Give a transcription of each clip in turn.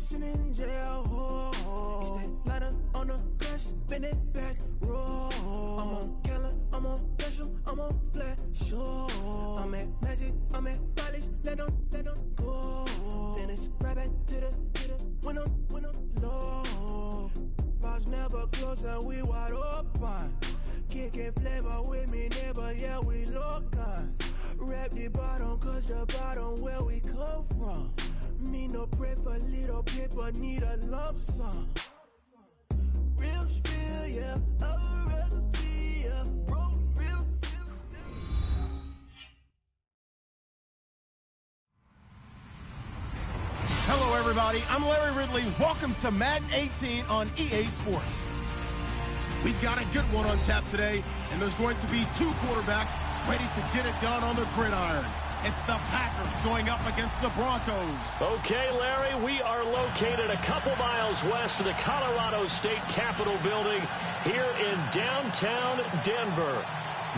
Jason in jail. He stay lighter on the grass, spin it back, roll. I'm on Keller, I'm on special, I'm on flat, sure. I'm at Magic, I'm at Riley's, let them go. Then it's right back to the when I'm low. Bars never close and we wide open. Kicking flavor with me, neighbor, yeah, we local. Rap the bottom, cause the bottom where we come from. Me no pray for little paper, need a lump sum. Real spiel, yeah, I'd rather be, yeah, bro, real spiel. Hello, everybody. I'm Larry Ridley. Welcome to Madden 18 on EA Sports. We've got a good one on tap today, and there's going to be two quarterbacks ready to get it done on the gridiron. It's the Packers going up against the Broncos. Okay, Larry, we are located a couple miles west of the Colorado State Capitol building here in downtown Denver.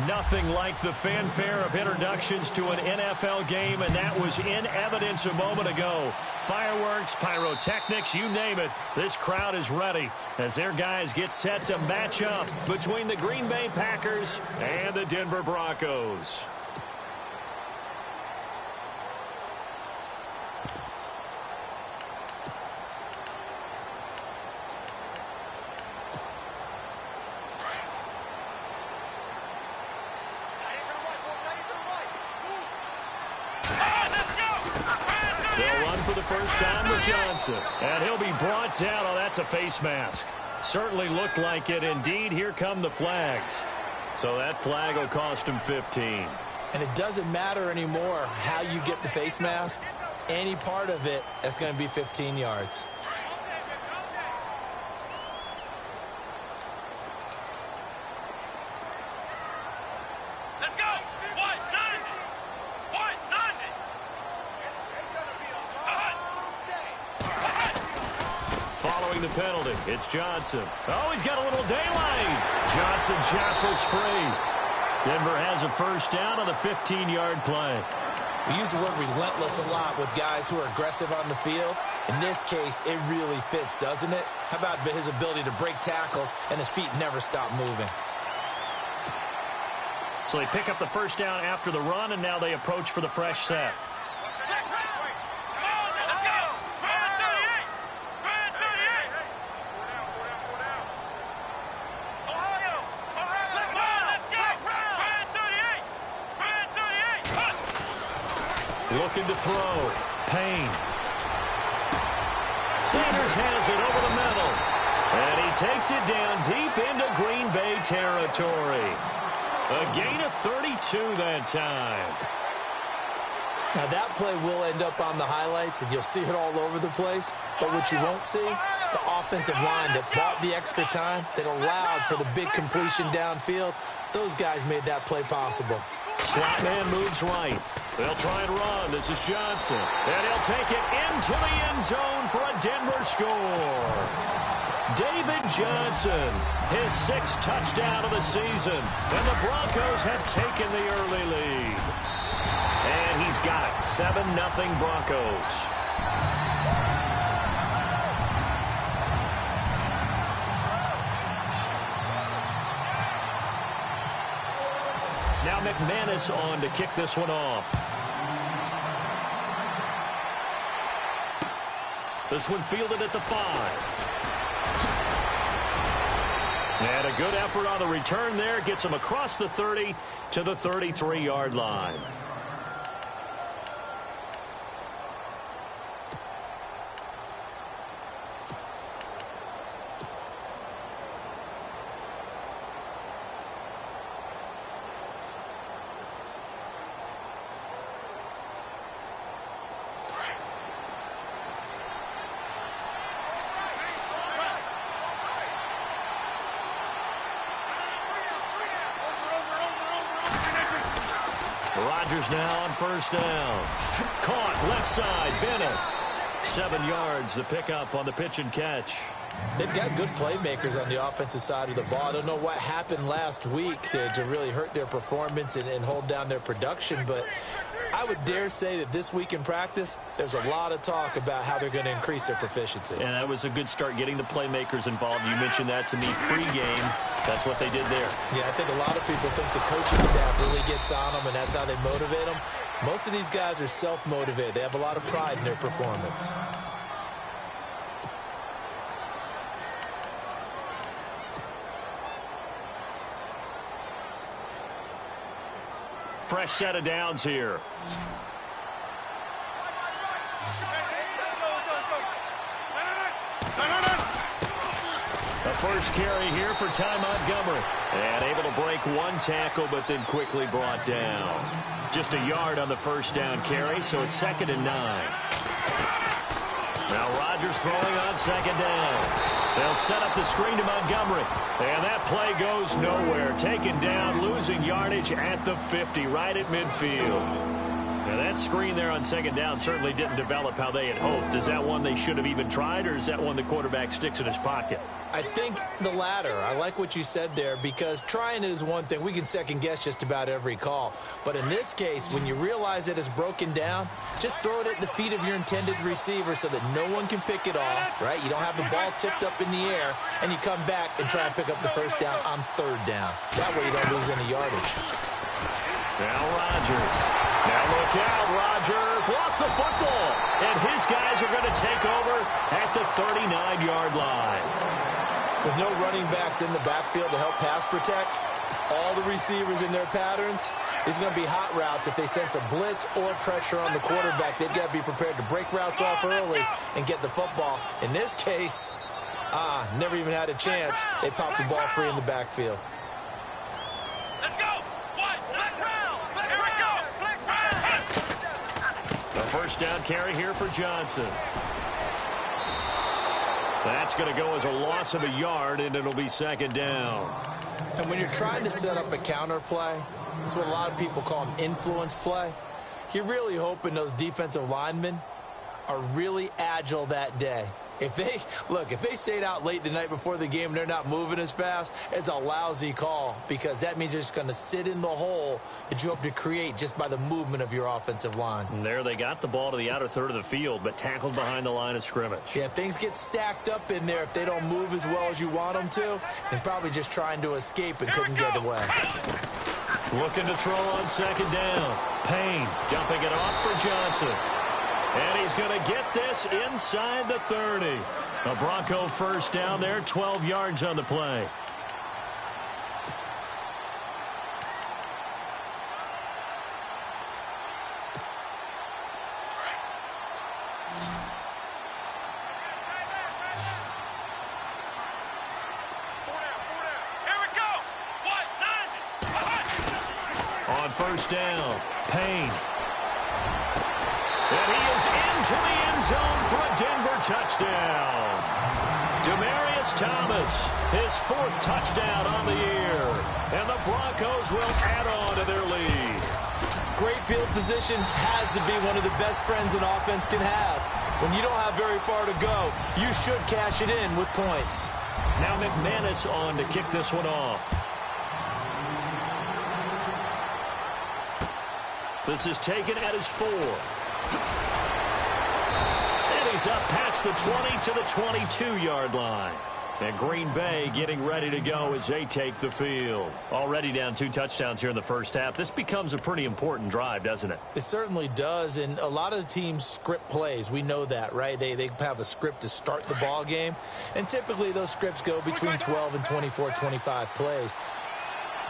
Nothing like the fanfare of introductions to an NFL game, and that was in evidence a moment ago. Fireworks, pyrotechnics, you name it. This crowd is ready as their guys get set to match up between the Green Bay Packers and the Denver Broncos. They'll run for the first time with Johnson. And he'll be brought down. Oh, that's a face mask. Certainly looked like it. Indeed, here come the flags. So that flag will cost him 15. And it doesn't matter anymore how you get the face mask. Any part of it is going to be 15 yards. The penalty. It's Johnson. Oh, he's got a little daylight. Johnson jostles free. Denver has a first down on the 15-yard play. We use the word relentless a lot with guys who are aggressive on the field. In this case, it really fits, doesn't it? How about his ability to break tackles and his feet never stop moving? So they pick up the first down after the run, and now they approach for the fresh set. Looking to throw. Payne. Sanders has it over the middle. And he takes it down deep into Green Bay territory. A gain of 32 that time. Now that play will end up on the highlights, and you'll see it all over the place. But what you won't see, the offensive line that bought the extra time, that allowed for the big completion downfield, those guys made that play possible. Slot man moves right. They'll try and run. This is Johnson. And he'll take it into the end zone for a Denver score. David Johnson, his 6th touchdown of the season. And the Broncos have taken the early lead. And he's got it. 7-0 Broncos. Now McManus on to kick this one off. This one fielded at the 5. And a good effort on the return there. Gets him across the 30 to the 33-yard line. Rodgers now on first down. Caught left side, Bennett. 7 yards, the pickup on the pitch and catch. They've got good playmakers on the offensive side of the ball. I don't know what happened last week to really hurt their performance and hold down their production, but I would dare say that this week in practice, there's a lot of talk about how they're going to increase their proficiency. And that was a good start, getting the playmakers involved. You mentioned that to me pregame. That's what they did there. Yeah, I think a lot of people think the coaching staff really gets on them, and that's how they motivate them. Most of these guys are self-motivated. They have a lot of pride in their performance. Fresh set of downs here. The first carry here for Ty Montgomery. And able to break one tackle, but then quickly brought down. Just a yard on the first down carry, so it's 2nd and 9. Now Rodgers throwing on 2nd down. They'll set up the screen to Montgomery. And that play goes nowhere. Taken down, losing yardage at the 50, right at midfield. Now that screen there on 2nd down certainly didn't develop how they had hoped. Is that one they should have even tried, or is that one the quarterback sticks in his pocket? I think the latter. I like what you said there, because trying it is one thing. We can second-guess just about every call. But in this case, when you realize that it's broken down, just throw it at the feet of your intended receiver so that no one can pick it off, right? You don't have the ball tipped up in the air, and you come back and try and pick up the first down on 3rd down. That way you don't lose any yardage. Now Rodgers. Now look out, Rodgers lost the football, and his guys are going to take over at the 39-yard line. With no running backs in the backfield to help pass protect, all the receivers in their patterns, it's going to be hot routes. If they sense a blitz or pressure on the quarterback, they've got to be prepared to break routes off early and get the football. In this case, never even had a chance. They popped the ball free in the backfield. Let's go! Flex round! Here we go! Flex round! The first down carry here for Johnson. That's going to go as a loss of a yard, and it'll be 2nd down. And when you're trying to set up a counter play, it's what a lot of people call an influence play. You're really hoping those defensive linemen are really agile that day. If they stayed out late the night before the game and they're not moving as fast, it's a lousy call, because that means they're just going to sit in the hole that you hope to create just by the movement of your offensive line. And there they got the ball to the outer third of the field, but tackled behind the line of scrimmage. Yeah, things get stacked up in there if they don't move as well as you want them to, and probably just trying to escape and couldn't get away. Looking to throw on 2nd down. Payne dumping it off for Johnson. And he's going to get this inside the 30. A Bronco first down there, 12 yards on the play. Here we go! On first down, Payne. And he is into the end zone for a Denver touchdown. Demaryius Thomas, his 4th touchdown on the year. And the Broncos will add on to their lead. Great field position has to be one of the best friends an offense can have. When you don't have very far to go, you should cash it in with points. Now McManus on to kick this one off. This is taken at his 4. And he's up past the 20 to the 22-yard line. And Green Bay getting ready to go as they take the field. Already down 2 touchdowns here in the first half. This becomes a pretty important drive, doesn't it? It certainly does, and a lot of the teams script plays. We know that, right? They have a script to start the ball game, and typically those scripts go between 12 and 24, 25 plays.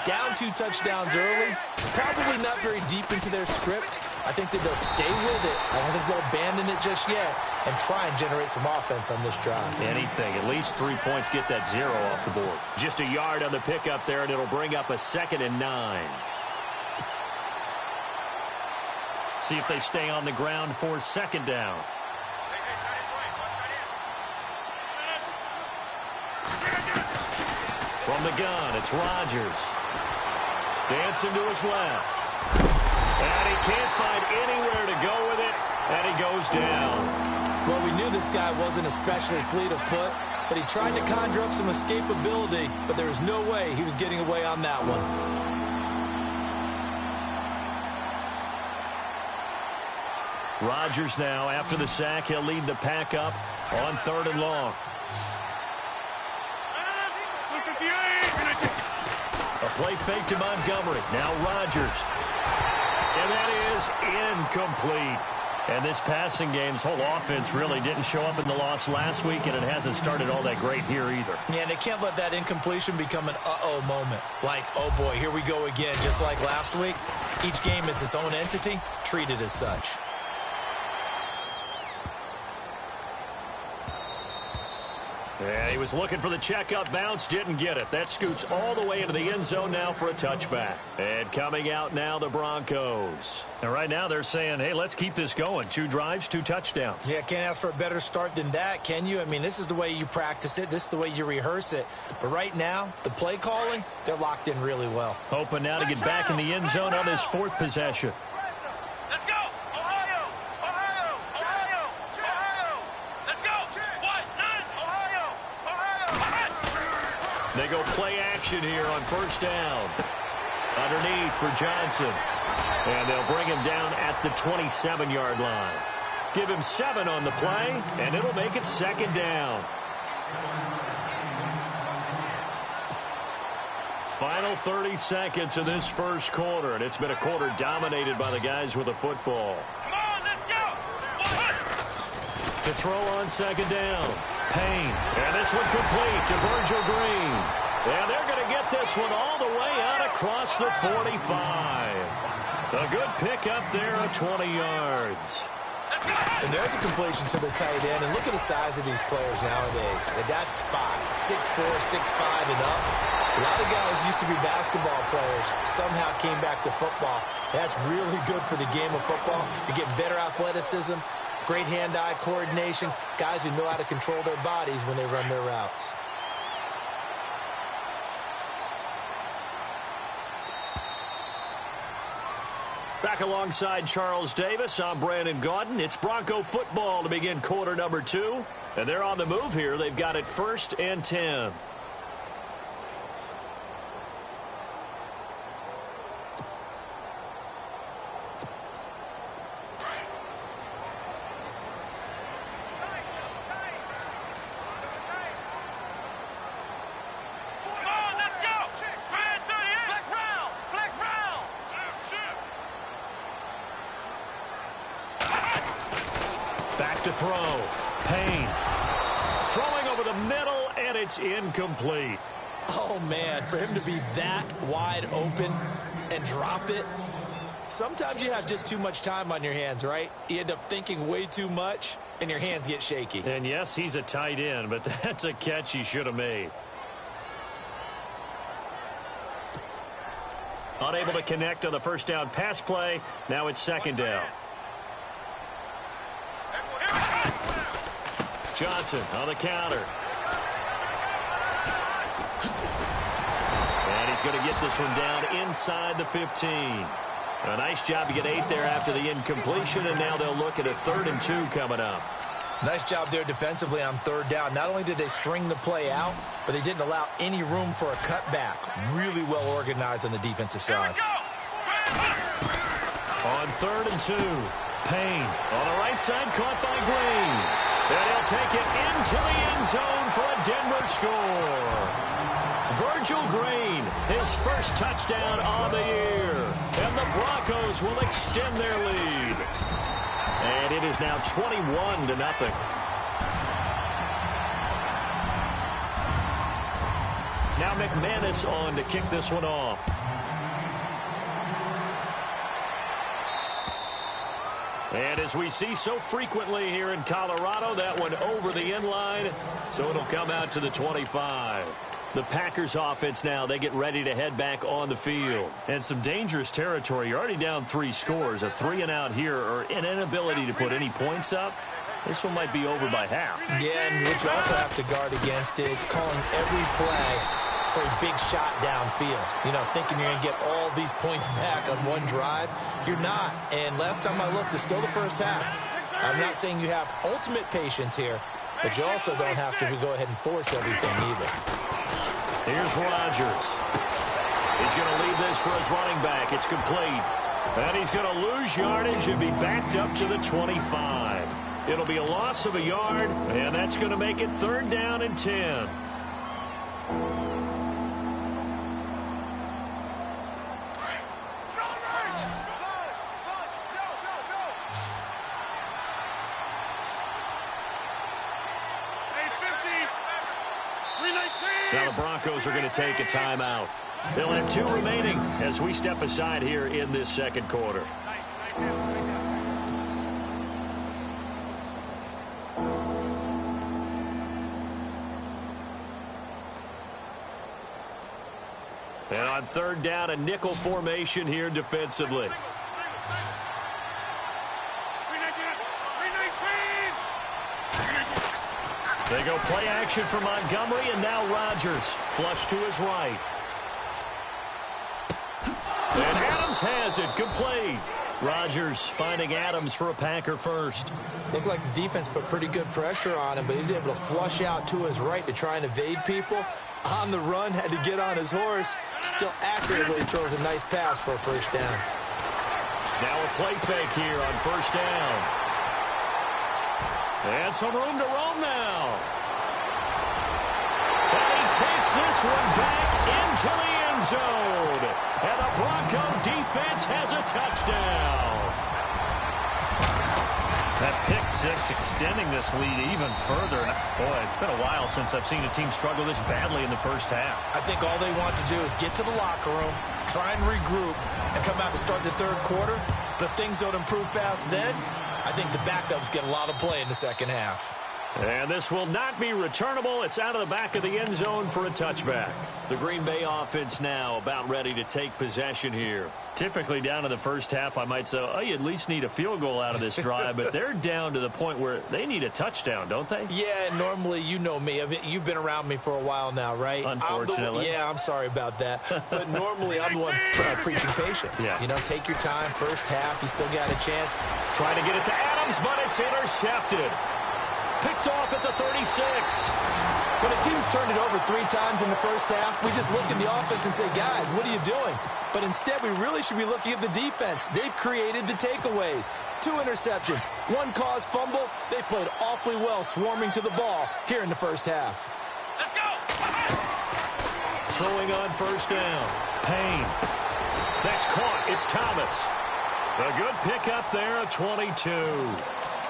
Down 2 touchdowns early, probably not very deep into their script. I think that they'll stay with it. I don't think they'll abandon it just yet and try and generate some offense on this drive. Anything. At least 3 points, get that 0 off the board. Just a yard on the pickup there, and it'll bring up a 2nd and 9. See if they stay on the ground for 2nd down. From the gun, it's Rodgers. Dancing to his left. And he can't find anywhere to go with it, and he goes down. Well, we knew this guy wasn't especially fleet of foot, but he tried to conjure up some escapability, but there was no way he was getting away on that one. Rodgers now, after the sack, he'll lead the pack up on 3rd and long. A play fake to Montgomery. Now Rodgers. And that is incomplete. And this passing game's whole offense really didn't show up in the loss last week, and it hasn't started all that great here either. Yeah, and they can't let that incompletion become an uh-oh moment. Like, oh boy, here we go again, just like last week. Each game is its own entity, treated as such. Yeah, he was looking for the checkup bounce, didn't get it. That scoots all the way into the end zone now for a touchback. And coming out now, the Broncos. And right now they're saying, hey, let's keep this going. 2 drives, 2 touchdowns. Yeah, can't ask for a better start than that, can you? I mean, this is the way you practice it. This is the way you rehearse it. But right now, the play calling, they're locked in really well. Hoping now to get back in the end zone on his 4th possession. Let's go! Ohio! Ohio! Ohio! Ohio! Let's go! 1-9! Ohio! Ohio! They go play action here on 1st down. Underneath for Johnson. And they'll bring him down at the 27-yard line. Give him 7 on the play, and it'll make it 2nd down. Final 30 seconds of this first quarter, and it's been a quarter dominated by the guys with the football. Come on, let's go! To throw on 2nd down. Payne. And this one complete to Virgil Green. And they're going to get this one all the way out across the 45. A good pickup there at 20 yards. And there's a completion to the tight end. And look at the size of these players nowadays. At that spot, 6'4", 6'5", and up. A lot of guys used to be basketball players, somehow came back to football. That's really good for the game of football. You get better athleticism, great hand-eye coordination, guys who know how to control their bodies when they run their routes. Back alongside Charles Davis, I'm Brandon Gaudin. It's Bronco football to begin quarter number 2. And they're on the move here. They've got it 1st and 10. Back to throw. Payne. Throwing over the middle, and it's incomplete. Oh, man, for him to be that wide open and drop it. Sometimes you have just too much time on your hands, right? You end up thinking way too much, and your hands get shaky. And, yes, he's a tight end, but that's a catch he should have made. Unable to connect on the 1st down pass play. Now it's 2nd down. Johnson on the counter. And he's going to get this one down inside the 15. A nice job to get 8 there after the incompletion, and now they'll look at a 3rd and 2 coming up. Nice job there defensively on 3rd down. Not only did they string the play out, but they didn't allow any room for a cutback. Really well organized on the defensive side. On 3rd and 2, Payne on the right side, caught by Green. And he'll take it into the end zone for a Denver score. Virgil Green, his 1st touchdown on the year. And the Broncos will extend their lead. And it is now 21-0. Now McManus on to kick this one off. And as we see so frequently here in Colorado, that one over the end line, so it'll come out to the 25. The Packers offense now, they get ready to head back on the field. And some dangerous territory. You're already down 3 scores. A 3-and-out here, or an inability to put any points up. This one might be over by half. Yeah, and what you also have to guard against is calling every play for a big shot downfield. You know, thinking you're going to get all these points back on one drive. You're not. And last time I looked, it's still the 1st half. I'm not saying you have ultimate patience here, but you also don't have to go ahead and force everything either. Here's Rodgers. He's going to lead this for his running back. It's complete. And he's going to lose yardage and be backed up to the 25. It'll be a loss of a yard, and that's going to make it 3rd down and 10. Now the Broncos are going to take a timeout. They'll have 2 remaining as we step aside here in this 2nd quarter. And on 3rd down, a nickel formation here defensively. They go play action for Montgomery, and now Rodgers. Flush to his right. And Adams has it. Complete. Rodgers finding Adams for a Packer first. Looked like the defense put pretty good pressure on him, but he's able to flush out to his right to try and evade people. On the run, had to get on his horse. Still accurately throws a nice pass for a 1st down. Now a play fake here on 1st down. And some room to roam now. And he takes this one back into the end zone. And the Bronco defense has a touchdown. That pick 6 extending this lead even further. Boy, it's been a while since I've seen a team struggle this badly in the 1st half. I think all they want to do is get to the locker room, try and regroup, and come out to start the 3rd quarter. But if things don't improve fast then, I think the backups get a lot of play in the 2nd half. And this will not be returnable. It's out of the back of the end zone for a touchback. The Green Bay offense now about ready to take possession here. Typically down in the 1st half, I might say, oh, you at least need a field goal out of this drive, but they're down to the point where they need a touchdown, don't they? Yeah, normally, you know me. I mean, you've been around me for a while now, right? Unfortunately. I'm sorry about that. But normally, I'm the one preaching patience. Yeah. You know, take your time. 1st half, you still got a chance. Trying to get it to Adams, but it's intercepted. Picked off at the 36. When a team's turned it over 3 times in the 1st half, we just look at the offense and say, guys, what are you doing? But instead, we really should be looking at the defense. They've created the takeaways. 2 interceptions, 1 caused fumble. They played awfully well swarming to the ball here in the 1st half. Let's go! Throwing on 1st down. Payne. That's caught. It's Thomas. A good pickup there, a 22.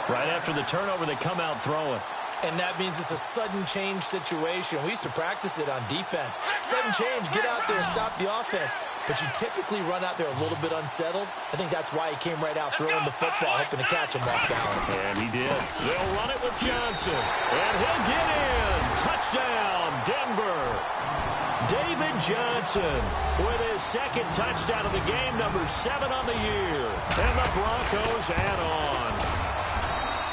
Right after the turnover, they come out throwing. And that means it's a sudden change situation. We used to practice it on defense. Sudden change, get out there, stop the offense. But you typically run out there a little bit unsettled. I think that's why he came right out throwing the football, hoping to catch him off balance. And he did. They'll run it with Johnson. And he'll get in. Touchdown, Denver. David Johnson with his 2nd touchdown of the game, number 7 on the year. And the Broncos add on.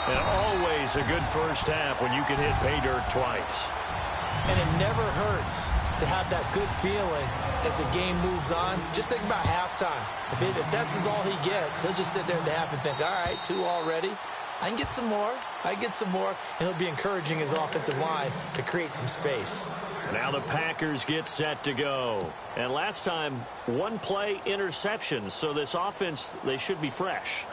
And always a good 1st half when you can hit pay dirt twice. And it never hurts to have that good feeling as the game moves on. Just think about halftime. If that's all he gets, he'll just sit there at the half and think, all right, 2 already. I can get some more. And he'll be encouraging his offensive line to create some space. Now the Packers get set to go. And last time, 1 play interceptions. So this offense, they should be fresh.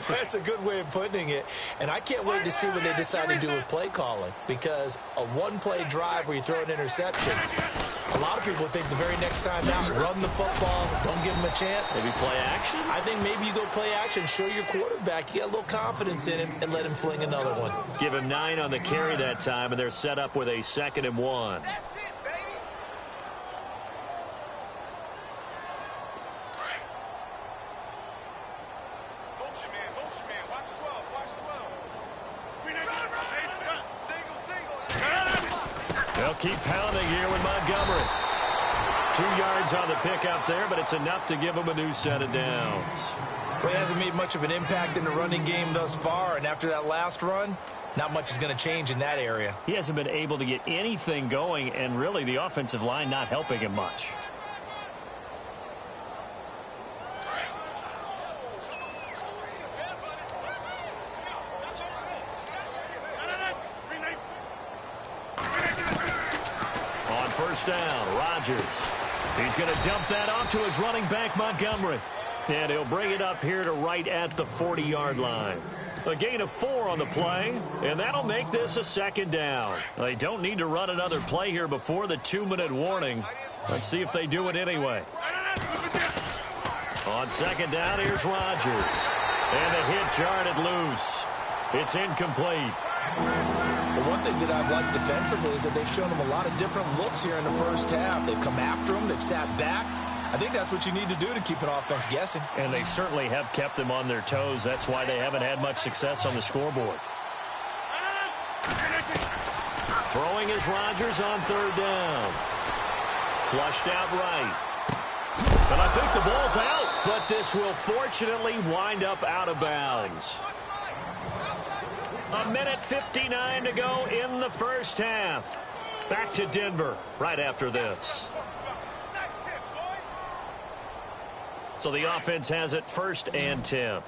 That's a good way of putting it. And I can't wait to see what they decide to do with play calling. Because a 1-play drive where you throw an interception, a lot of people think the very next time out, run the football, don't give him a chance. Maybe play action? I think maybe you go play action, show your quarterback you got a little confidence in him, and let him fling another one. Give him 9 on the carry that time, and they're set up with a 2nd and 1. They'll keep pounding here with Montgomery. 2 yards on the pickup there, but it's enough to give him a new set of downs. Well, he hasn't made much of an impact in the running game thus far, and after that last run, not much is going to change in that area. He hasn't been able to get anything going, and really the offensive line not helping him much. On 1st down, Rodgers. He's going to dump that off to his running back, Montgomery. And he'll bring it up here to right at the 40-yard line. A gain of 4 on the play, and that'll make this a second down. They don't need to run another play here before the 2-minute warning. Let's see if they do it anyway. On second down, here's Rodgers. And a hit jarred loose. It's incomplete. Well, one thing that I've liked defensively is that they've shown him a lot of different looks here in the first half. They've come after him. They've sat back. I think that's what you need to do to keep an offense guessing. And they certainly have kept them on their toes. That's why they haven't had much success on the scoreboard. Throwing is Rodgers on third down. Flushed out right. And I think the ball's out, but this will fortunately wind up out of bounds. 1:59 to go in the first half. Back to Denver right after this. So the offense has it 1st and 10.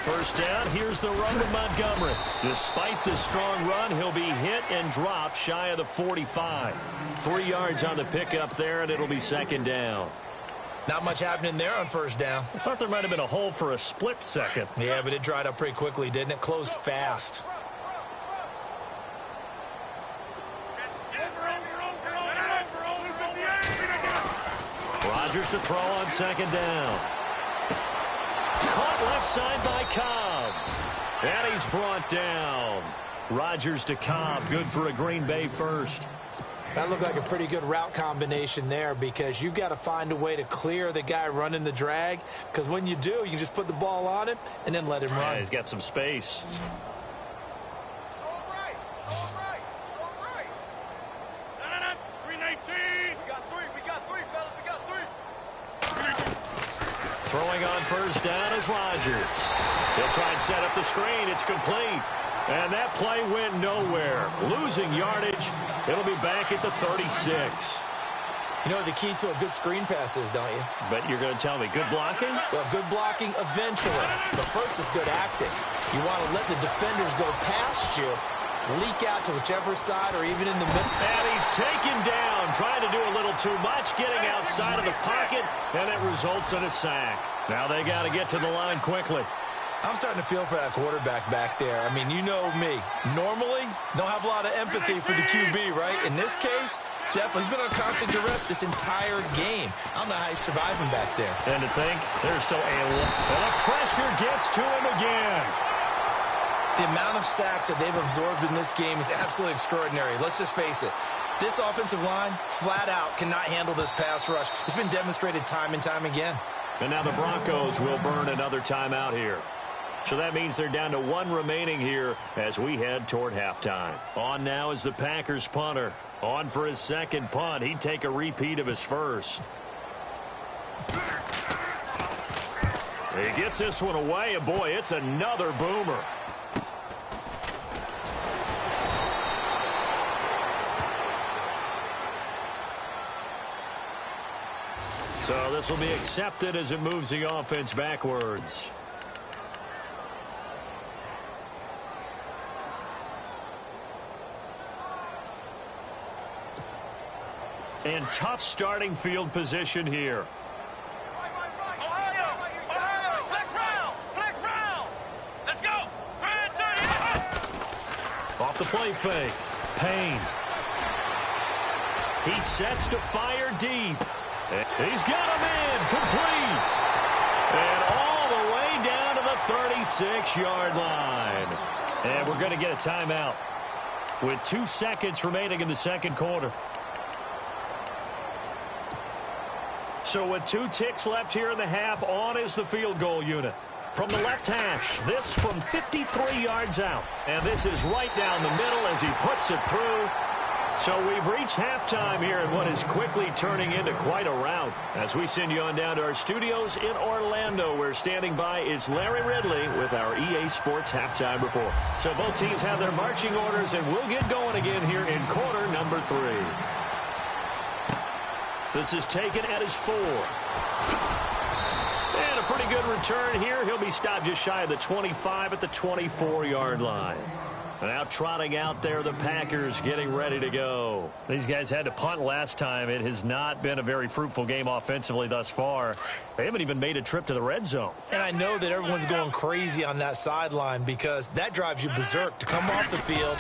First down, here's the run with Montgomery. Despite the strong run, he'll be hit and dropped shy of the 45. 3 yards on the pickup there, and it'll be second down. Not much happening there on first down. I thought there might have been a hole for a split second. Yeah, but it dried up pretty quickly, didn't it? Closed fast. Rodgers to throw on second down. Caught left side by Cobb. And he's brought down. Rodgers to Cobb. Good for a Green Bay first. That looked like a pretty good route combination there because you've got to find a way to clear the guy running the drag, because when you do, you can just put the ball on him and then let him run. Yeah, he's got some space. Throwing on first down is Rodgers. He'll try and set up the screen. It's complete. And that play went nowhere. Losing yardage. It'll be back at the 36. You know what the key to a good screen pass is, don't you? But you're going to tell me good blocking? Well, good blocking eventually. But first is good acting. You want to let the defenders go past you, leak out to whichever side or even in the middle. And he's taken down, trying to do a little too much, getting outside of the pocket, and it results in a sack. Now they got to get to the line quickly. I'm starting to feel for that quarterback back there. I mean, you know me. Normally, don't have a lot of empathy for the QB, right? In this case, definitely. He's been on constant duress this entire game. I don't know how he's surviving back there. And to think, there's still and the pressure gets to him again. The amount of sacks that they've absorbed in this game is absolutely extraordinary. Let's just face it. This offensive line, flat out, cannot handle this pass rush. It's been demonstrated time and time again. And now the Broncos will burn another timeout here. So that means they're down to 1 remaining here as we head toward halftime. On now is the Packers punter. On for his second punt. He'd take a repeat of his first. He gets this one away, and boy, it's another boomer. So this will be accepted as it moves the offense backwards. And tough starting field position here. Off the play fake. Payne. He sets to fire deep. He's got him in. Complete. And all the way down to the 36-yard line. And we're going to get a timeout with 2 seconds remaining in the second quarter. So with 2 ticks left here in the half, on is the field goal unit. From the left hash, this from 53 yards out. And this is right down the middle as he puts it through. So we've reached halftime here in what is quickly turning into quite a rout. As we send you on down to our studios in Orlando, where standing by is Larry Ridley with our EA Sports Halftime Report. So both teams have their marching orders, and we'll get going again here in quarter number 3. This is taken at his 4. And a pretty good return here. He'll be stopped just shy of the 25 at the 24-yard line. Now trotting out there, the Packers getting ready to go. These guys had to punt last time. It has not been a very fruitful game offensively thus far. They haven't even made a trip to the red zone. And I know that everyone's going crazy on that sideline because that drives you berserk to come off the field,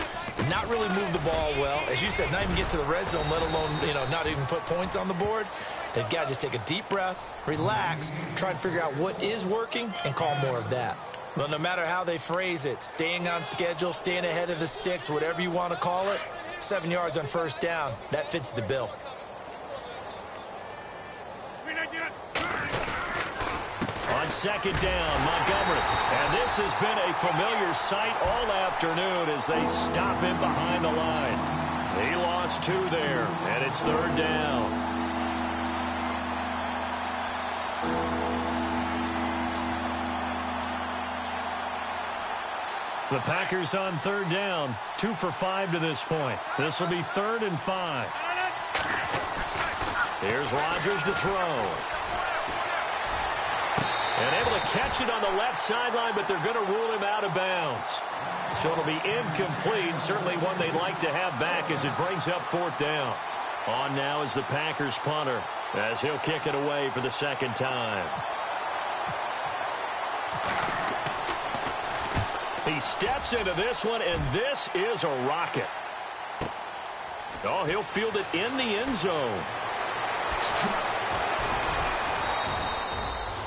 not really move the ball well. As you said, not even get to the red zone, let alone, not even put points on the board. They've got to just take a deep breath, relax, try and figure out what is working, and call more of that. Well, no matter how they phrase it, staying on schedule, staying ahead of the sticks, whatever you want to call it, 7 yards on first down, that fits the bill. On second down, Montgomery. And this has been a familiar sight all afternoon as they stop him behind the line. He lost 2 there, and it's third down. The Packers on third down, 2 for 5 to this point. This will be 3rd and 5. Here's Rodgers to throw. And able to catch it on the left sideline, but they're going to rule him out of bounds. So it'll be incomplete, certainly one they'd like to have back as it brings up 4th down. On now is the Packers punter as he'll kick it away for the second time. He steps into this one, and this is a rocket. Oh, he'll field it in the end zone.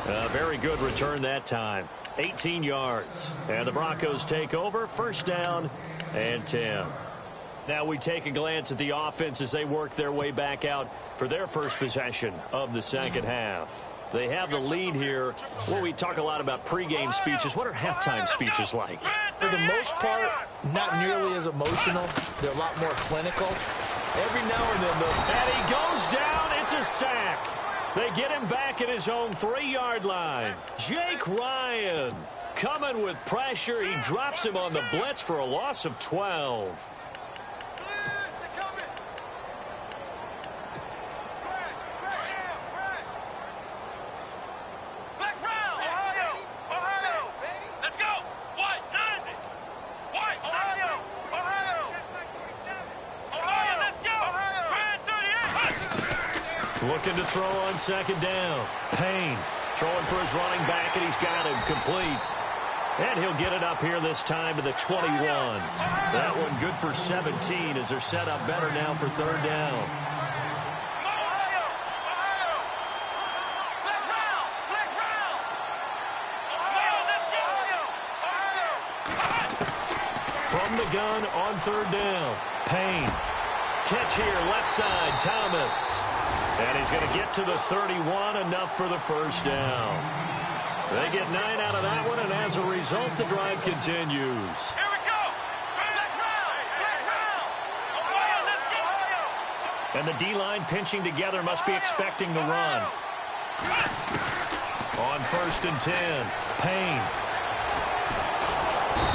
A very good return that time. 18 yards. And the Broncos take over. First down and 10. Now we take a glance at the offense as they work their way back out for their first possession of the second half. They have the lead here. Well, we talk a lot about pregame speeches. What are halftime speeches like? For the most part, not nearly as emotional. They're a lot more clinical. Every now and then, though. And he goes down. It's a sack. They get him back at his own 3-yard line. Jake Ryan coming with pressure. He drops him on the blitz for a loss of 12. Looking to throw on second down. Payne throwing for his running back, and he's got him complete. And he'll get it up here this time to the 21. That one good for 17 as they're set up better now for third down. From the gun on third down. Payne. Catch here, left side, Thomas. And he's going to get to the 31, enough for the first down. They get 9 out of that one, and as a result, the drive continues. Here we go. And the D-line pinching together must be expecting the run. On first and 10, Payne.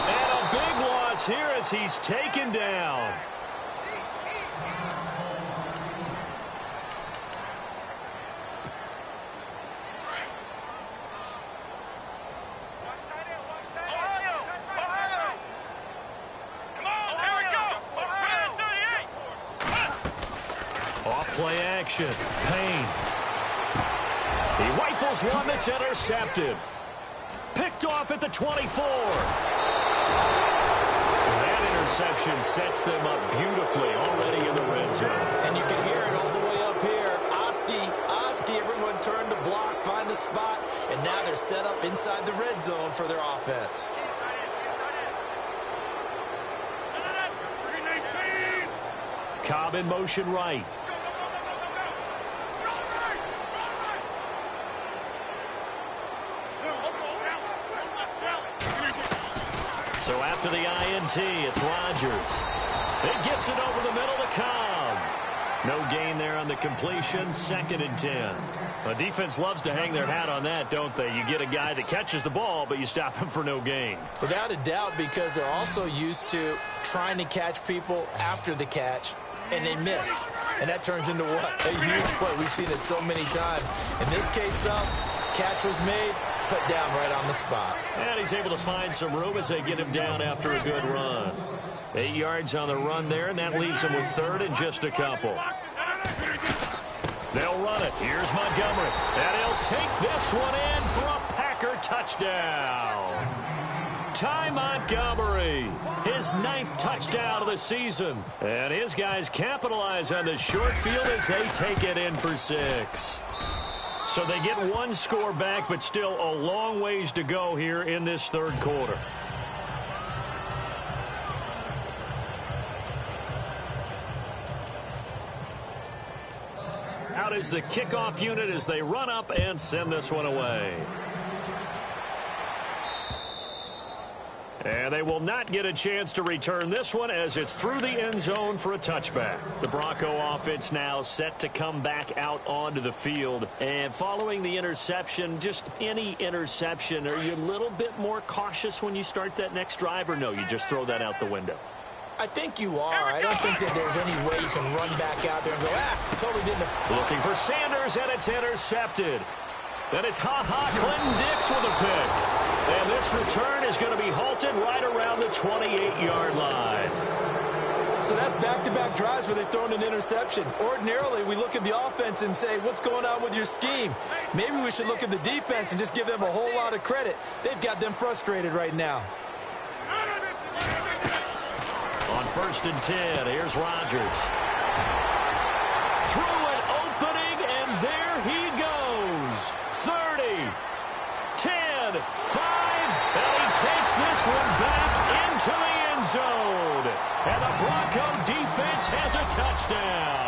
And a big loss here as he's taken down. Play action. Payne. He rifles one that's intercepted. Picked off at the 24. That interception sets them up beautifully already in the red zone. And you can hear it all the way up here. Oski, everyone turned to block, find a spot, and now they're set up inside the red zone for their offense. Cobb in motion right. So after the INT, it's Rodgers. It gets it over the middle to Cobb. No gain there on the completion. 2nd and 10. The defense loves to hang their hat on that, don't they? You get a guy that catches the ball, but you stop him for no gain. Without a doubt, because they're also used to trying to catch people after the catch, and they miss. And that turns into what? A huge play. We've seen it so many times. In this case, though, catch was made. put down right on the spot. And he's able to find some room as they get him down after a good run. 8 yards on the run there, and that leaves him with third and just a couple. They'll run it. Here's Montgomery. And he'll take this one in for a Packer touchdown. Ty Montgomery, his 9th touchdown of the season. And his guys capitalize on the short field as they take it in for 6. So they get one score back, but still a long ways to go here in this third quarter. Out is the kickoff unit as they run up and send this one away. And they will not get a chance to return this one as it's through the end zone for a touchback. The Bronco offense now set to come back out onto the field. And following the interception, just any interception, are you a little bit more cautious when you start that next drive, or no, you just throw that out the window? I think you are. I don't think that there's any way you can run back out there and go, totally didn't. Looking for Sanders, and it's intercepted. And it's Clinton Dix with a pick. And this return is going to be halted right around the 28-yard line. So that's back-to-back drives where they've thrown an interception. Ordinarily, we look at the offense and say, what's going on with your scheme? Maybe we should look at the defense and just give them a whole lot of credit. They've got them frustrated right now. On 1st and 10, here's Rodgers. Through an opening, and there he goes. 30, 10, 5, and he takes this one back into the end zone. And the Bronco defense has a touchdown.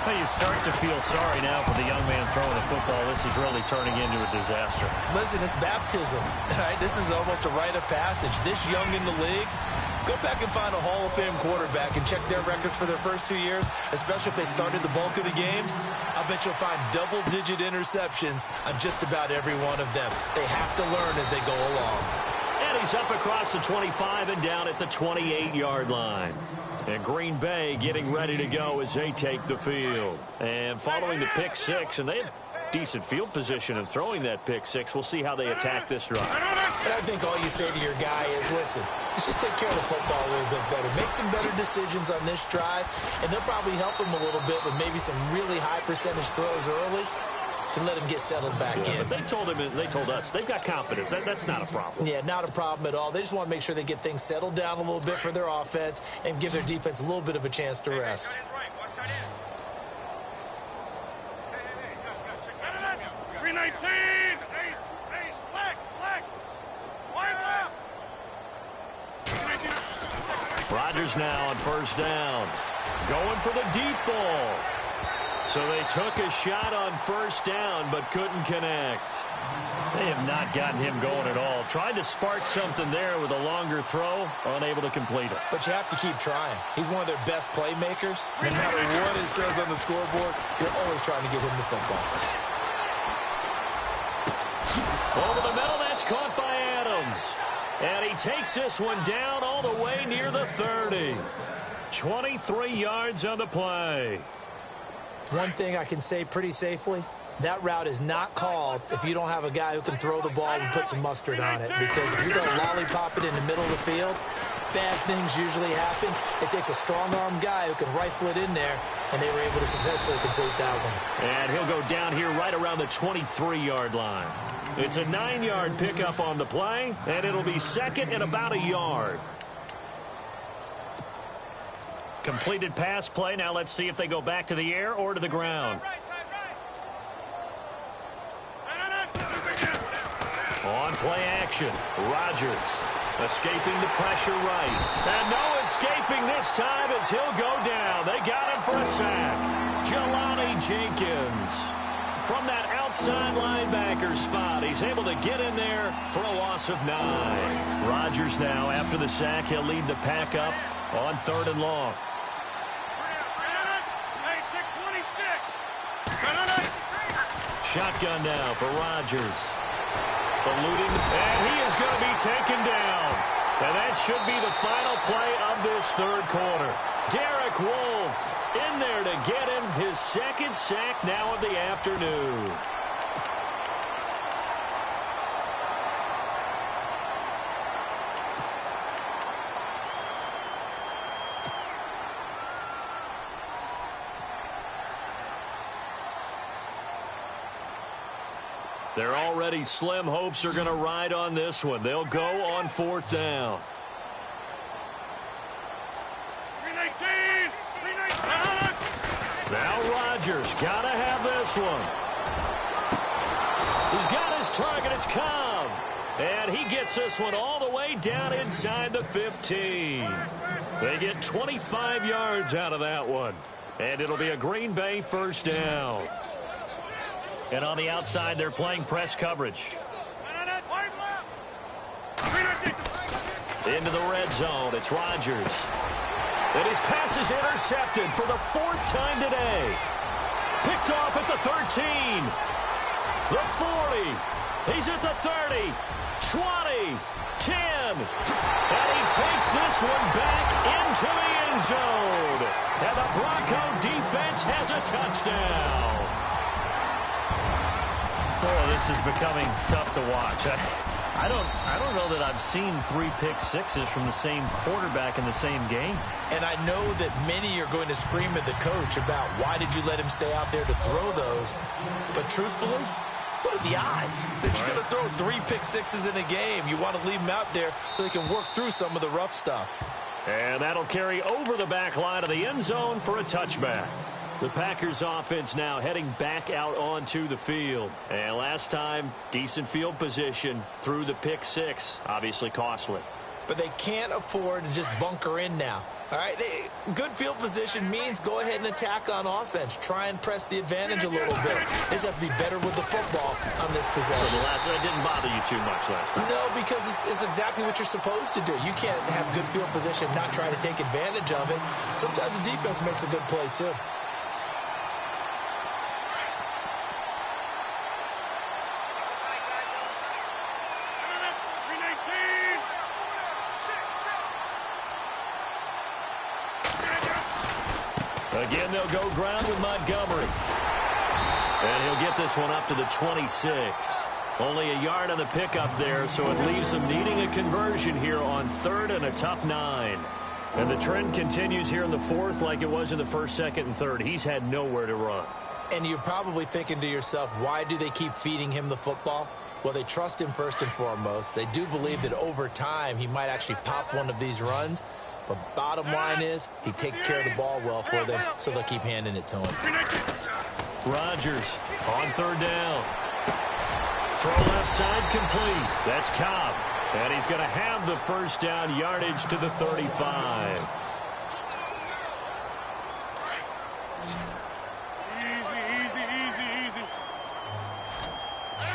Well, you start to feel sorry now for the young man throwing the football. This is really turning into a disaster. Listen, it's baptism, right? This is almost a rite of passage. This young in the league, go back and find a Hall of Fame quarterback and check their records for their first 2 years, especially if they started the bulk of the games. I bet you'll find double-digit interceptions on just about every one of them. They have to learn as they go along. And he's up across the 25 and down at the 28-yard line. And Green Bay getting ready to go as they take the field. And following the pick six, and they have decent field position in throwing that pick six. We'll see how they attack this drive. And I think all you say to your guy is, listen, let's just take care of the football a little bit better. Make some better decisions on this drive, and they'll probably help him a little bit with maybe some really high percentage throws early to let him get settled back in. But they told us they've got confidence. That's not a problem. Yeah, not a problem at all. They just want to make sure they get things settled down a little bit for their offense and give their defense a little bit of a chance to rest. 319! Rodgers now on 1st down. Going for the deep ball. So they took a shot on 1st down, but couldn't connect. They have not gotten him going at all. Tried to spark something there with a longer throw, unable to complete it. But you have to keep trying. He's one of their best playmakers. No matter what it says on the scoreboard, you're always trying to get him the football. Over the middle, that's caught by Adams. And he takes this one down all the way near the 30. 23 yards on the play. One thing I can say pretty safely, that route is not called if you don't have a guy who can throw the ball and put some mustard on it. Because if you're going to lollipop it in the middle of the field, bad things usually happen. It takes a strong-armed guy who can rifle it in there, and they were able to successfully complete that one. And he'll go down here right around the 23-yard line. It's a 9-yard pickup on the play, and it'll be second and about a yard. Completed pass play. Now let's see if they go back to the air or to the ground. On play action, Rodgers escaping the pressure right. And no escaping this time as he'll go down. They got him for a sack. Jelani Jenkins from that outside linebacker spot. He's able to get in there for a loss of 9. Rodgers now, after the sack, he'll lead the pack up on 3rd and long. Shotgun now for Rodgers. Eluding, and he is going to be taken down. And that should be the final play of this third quarter. Derek Wolfe in there to get him his second sack now of the afternoon. Their already slim hopes are going to ride on this one. They'll go on 4th down. 319! 319! Now Rodgers got to have this one. He's got his target. It's Cobb. And he gets this one all the way down inside the 15. They get 25 yards out of that one. And it'll be a Green Bay 1st down. And on the outside, they're playing press coverage. Into the red zone. It's Rodgers. And his pass is intercepted for the 4th time today. Picked off at the 13. The 40. He's at the 30. 20. 10. And he takes this one back into the end zone. And the Bronco defense has a touchdown. Boy, this is becoming tough to watch. I don't know that I've seen 3 pick-sixes from the same quarterback in the same game. And I know that many are going to scream at the coach about why did you let him stay out there to throw those. But truthfully, what are the odds that you're going to throw 3 pick-sixes in a game? You want to leave him out there so they can work through some of the rough stuff. And that'll carry over the back line of the end zone for a touchback. The Packers offense now heading back out onto the field. And last time, decent field position through the pick-6. Obviously costly. But they can't afford to just bunker in now. All right, good field position means go ahead and attack on offense. Try and press the advantage a little bit. They just have to be better with the football on this possession. So the last one didn't bother you too much last time? No, because it's exactly what you're supposed to do. You can't have good field position and not try to take advantage of it. Sometimes the defense makes a good play, too. Again, they'll go ground with Montgomery. And he'll get this one up to the 26. Only a yard on the pickup there, so it leaves them needing a conversion here on 3rd and a tough 9. And the trend continues here in the 4th like it was in the 1st, 2nd, and 3rd. He's had nowhere to run. And you're probably thinking to yourself, why do they keep feeding him the football? Well, they trust him first and foremost. They do believe that over time he might actually pop one of these runs. But bottom line is, he takes care of the ball well for them, so they'll keep handing it to him. Rodgers on 3rd down. Throw left side complete. That's Cobb. And he's going to have the 1st down yardage to the 35.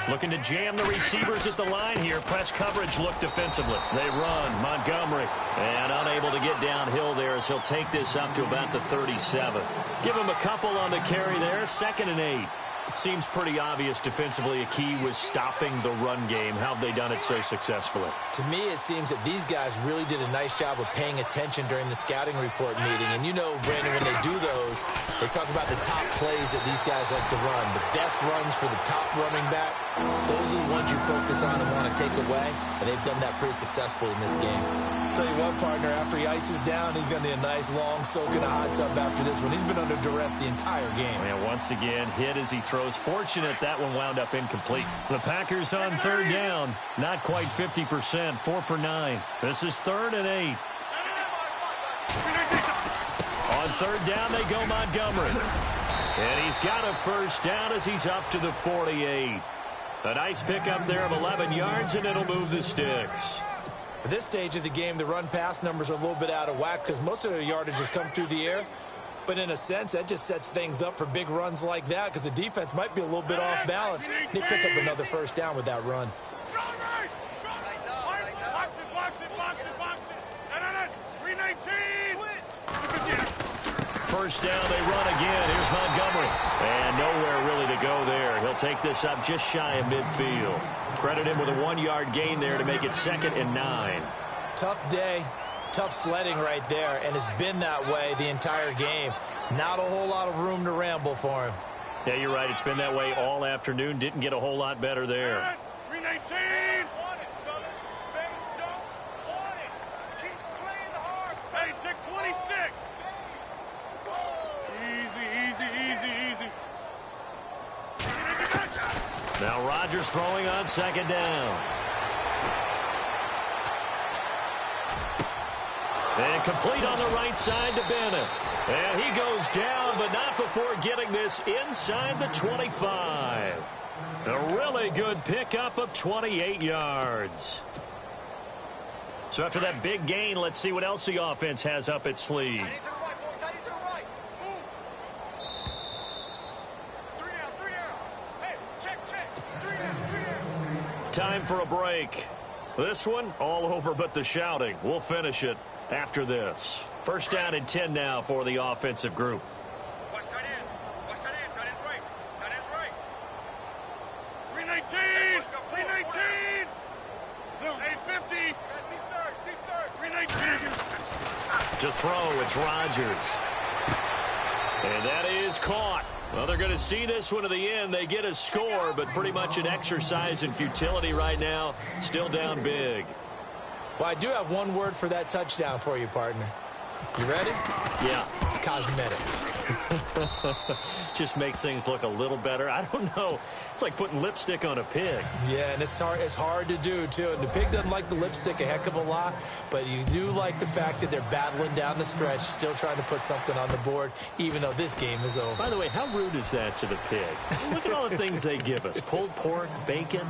Looking to jam the receivers at the line here. Press coverage look defensively. They run. Montgomery. And unable to get downhill there as he'll take this up to about the 37. Give him a couple on the carry there. 2nd and 8. Seems pretty obvious defensively a key was stopping the run game. How have they done it so successfully? To me, it seems that these guys really did a nice job of paying attention during the scouting report meeting. And you know, Brandon, when they do those, they talk about the top plays that these guys like to run. The best runs for the top running back, those are the ones you focus on and want to take away. And they've done that pretty successfully in this game. I'll tell you what, partner, after he ices down, he's going to need a nice long soak in a hot tub after this one. He's been under duress the entire game. And once again, hit as he throws. Fortunate that one wound up incomplete. The Packers on 3rd down. Not quite 50%. 4 for 9. This is 3rd and 8. On 3rd down, they go Montgomery. And he's got a 1st down as he's up to the 48. A nice pickup there of 11 yards, and it'll move the sticks. At this stage of the game, the run-pass numbers are a little bit out of whack because most of their yardage has come through the air. But in a sense, that just sets things up for big runs like that because the defense might be a little bit off balance. They pick up another 1st down with that run. First down, they run again. Here's Montgomery. And nowhere really to go there. He'll take this up just shy of midfield. Credit him with a 1-yard gain there to make it 2nd and 9. Tough day. Tough sledding right there, and it's been that way the entire game. Not a whole lot of room to ramble for him. Yeah, you're right. It's been that way all afternoon. Didn't get a whole lot better there. 319! Hey, take 26! Easy, easy, easy, easy. Now Rodgers throwing on second down. And complete on the right side to Bennett. And he goes down, but not before getting this inside the 25. A really good pickup of 28 yards. So after that big gain, let's see what else the offense has up its sleeve. Time for a break. This one, all over but the shouting. We'll finish it after this. First down and 10 now for the offensive group. Watch tight end. Watch tight end. Tight end's right. Tight end's right. 319. 319. Zone. 850. Deep third. 319. To throw, it's Rodgers. And that is caught. Well, they're going to see this one to the end. They get a score, but pretty much an exercise in futility right now. Still down big. Well, I do have one word for that touchdown for you, partner. You ready? Yeah. Cosmetics. Just makes things look a little better. I don't know. It's like putting lipstick on a pig. Yeah, and it's hard to do, too. And the pig doesn't like the lipstick a heck of a lot, but you do like the fact that they're battling down the stretch, still trying to put something on the board, even though this game is over. By the way, how rude is that to the pig? Look at all the things they give us. Pulled pork, bacon.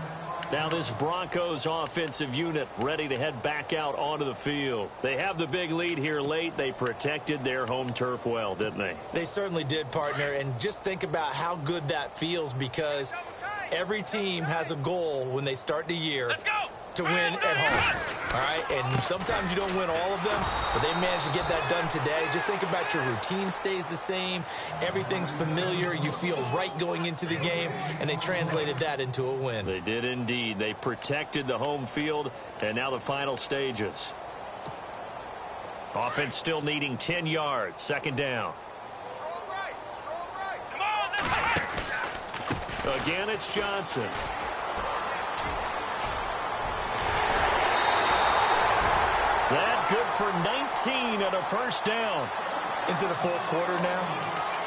Now this Broncos offensive unit ready to head back out onto the field. They have the big lead here late. They protected their home turf well, didn't they? They certainly did, partner. And just think about how good that feels, because every team has a goal when they start the year to win at home. All right? And sometimes you don't win all of them, but they managed to get that done today. Just think about your routine stays the same. Everything's familiar. You feel right going into the game, and they translated that into a win. They did indeed. They protected the home field, and now the final stages. Offense still needing 10 yards. Second down. Strong right. Come on. Again, it's Johnson. That good for 19 and a first down. Into the fourth quarter now,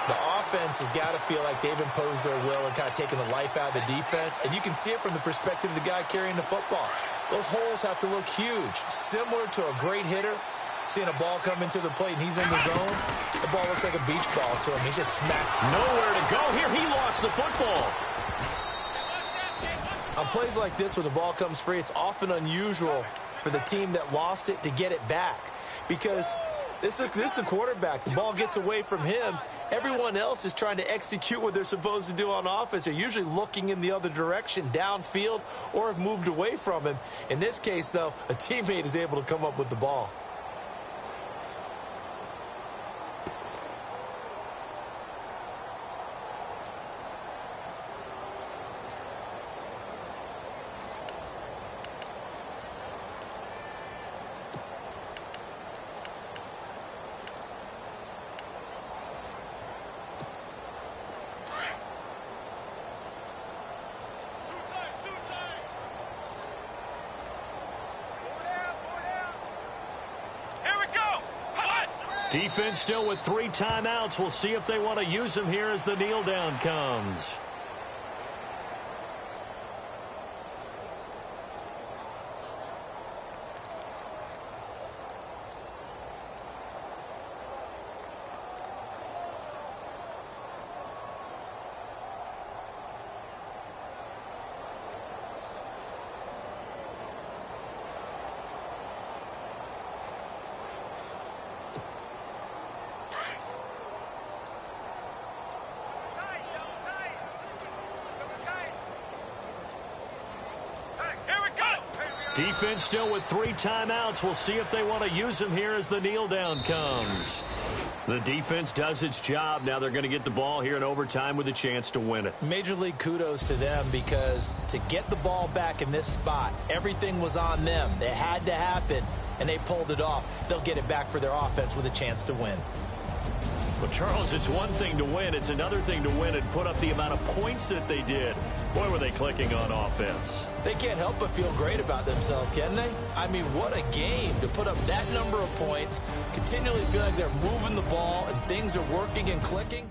the offense has got to feel like they've imposed their will and kind of taken the life out of the defense. And you can see it from the perspective of the guy carrying the football. Those holes have to look huge, similar to a great hitter. Seeing a ball come into the plate and he's in the zone, the ball looks like a beach ball to him. He just smacked. Nowhere to go here. He lost the football. On plays like this, when the ball comes free, it's often unusual for the team that lost it to get it back, because this is a quarterback. The ball gets away from him. Everyone else is trying to execute what they're supposed to do on offense. They're usually looking in the other direction, downfield, or have moved away from him. In this case, though, a teammate is able to come up with the ball. Defense still with 3 timeouts. We'll see if they want to use them here as the kneel down comes. Defense still with 3 timeouts. We'll see if they want to use them here as the kneel down comes. The defense does its job. Now they're going to get the ball here in overtime with a chance to win it. Major league kudos to them, because to get the ball back in this spot, everything was on them. It had to happen, and they pulled it off. They'll get it back for their offense with a chance to win. Well, Charles, it's one thing to win. It's another thing to win and put up the amount of points that they did. Boy, were they clicking on offense. They can't help but feel great about themselves, can they? I mean, what a game to put up that number of points, continually feel like they're moving the ball and things are working and clicking.